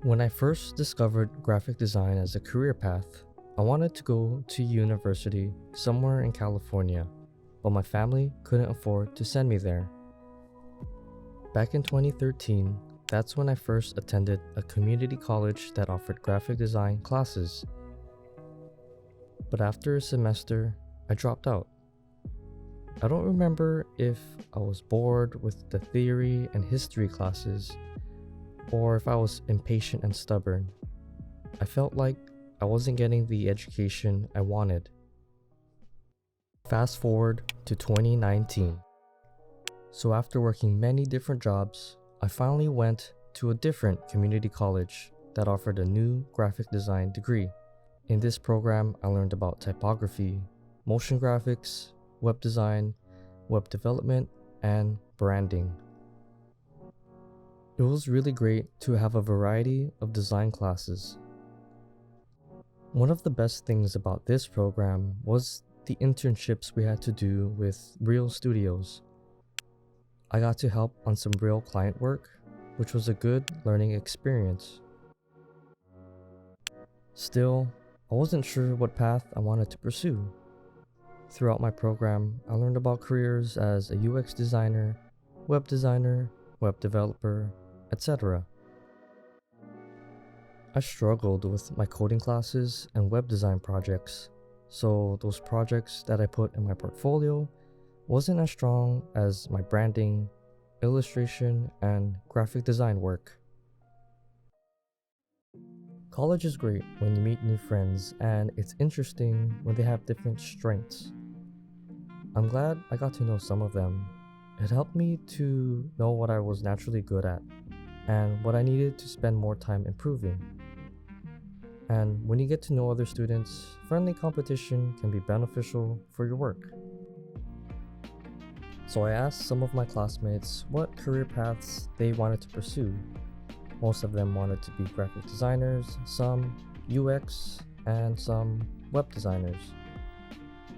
When I first discovered graphic design as a career path, I wanted to go to university somewhere in California, but my family couldn't afford to send me there. Back in 2013, that's when I first attended a community college that offered graphic design classes. But after a semester, I dropped out. I don't remember if I was bored with the theory and history classes, or if I was impatient and stubborn. I felt like I wasn't getting the education I wanted. Fast forward to 2019. So after working many different jobs, I finally went to a different community college that offered a new graphic design degree. In this program, I learned about typography, motion graphics, web design, web development, and branding. It was really great to have a variety of design classes. One of the best things about this program was the internships we had to do with real studios. I got to help on some real client work, which was a good learning experience. Still, I wasn't sure what path I wanted to pursue. Throughout my program, I learned about careers as a UX designer, web developer, etc. I struggled with my coding classes and web design projects, so those projects that I put in my portfolio wasn't as strong as my branding, illustration, and graphic design work. College is great when you meet new friends, and it's interesting when they have different strengths. I'm glad I got to know some of them. It helped me to know what I was naturally good at and what I needed to spend more time improving. And when you get to know other students, friendly competition can be beneficial for your work. So I asked some of my classmates what career paths they wanted to pursue. Most of them wanted to be graphic designers, some UX, and some web designers.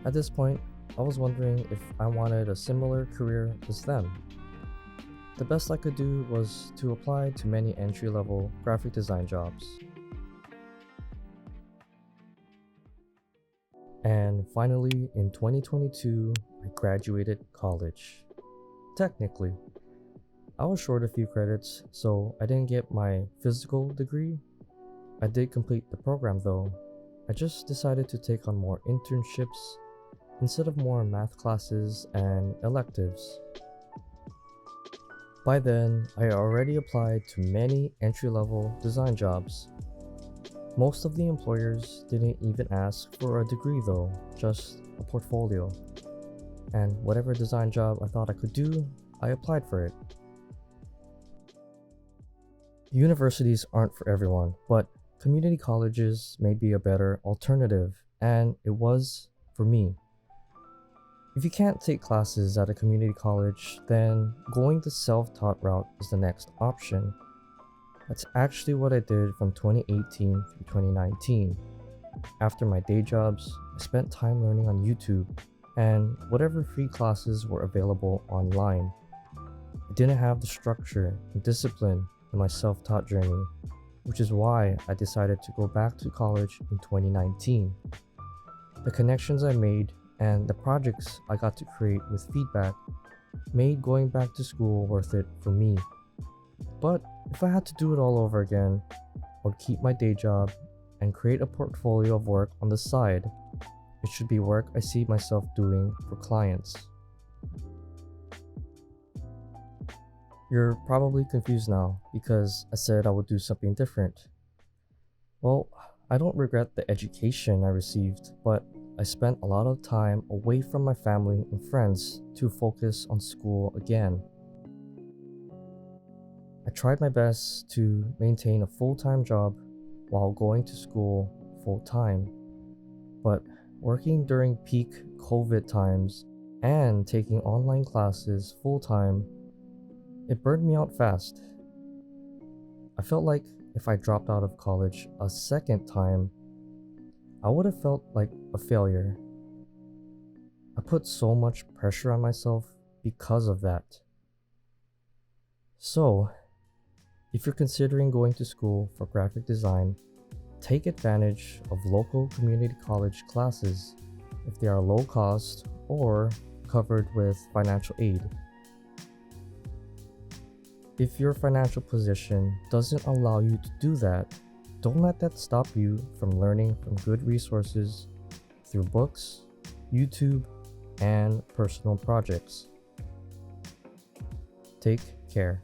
At this point, I was wondering if I wanted a similar career as them. The best I could do was to apply to many entry-level graphic design jobs. And finally, in 2022, I graduated college. Technically, I was short a few credits, so I didn't get my physical degree. I did complete the program though. I just decided to take on more internships instead of more math classes and electives. By then, I already applied to many entry-level design jobs. Most of the employers didn't even ask for a degree though, just a portfolio. And whatever design job I thought I could do, I applied for it. Universities aren't for everyone, but community colleges may be a better alternative, and it was for me. If you can't take classes at a community college, then going the self-taught route is the next option. That's actually what I did from 2018 through 2019. After my day jobs, I spent time learning on YouTube and whatever free classes were available online. I didn't have the structure and discipline in my self-taught journey, which is why I decided to go back to college in 2019. The connections I made and the projects I got to create with feedback made going back to school worth it for me. But if I had to do it all over again, I would keep my day job and create a portfolio of work on the side. It should be work I see myself doing for clients. You're probably confused now because I said I would do something different. Well, I don't regret the education I received, but I spent a lot of time away from my family and friends to focus on school again. I tried my best to maintain a full-time job while going to school full-time, but working during peak COVID times and taking online classes full-time, it burned me out fast. I felt like if I dropped out of college a second time, I would have felt like a failure. I put so much pressure on myself because of that. So, If you're considering going to school for graphic design, take advantage of local community college classes if they are low cost or covered with financial aid. If your financial position doesn't allow you to do that, don't let that stop you from learning from good resources through books, YouTube, and personal projects. Take care.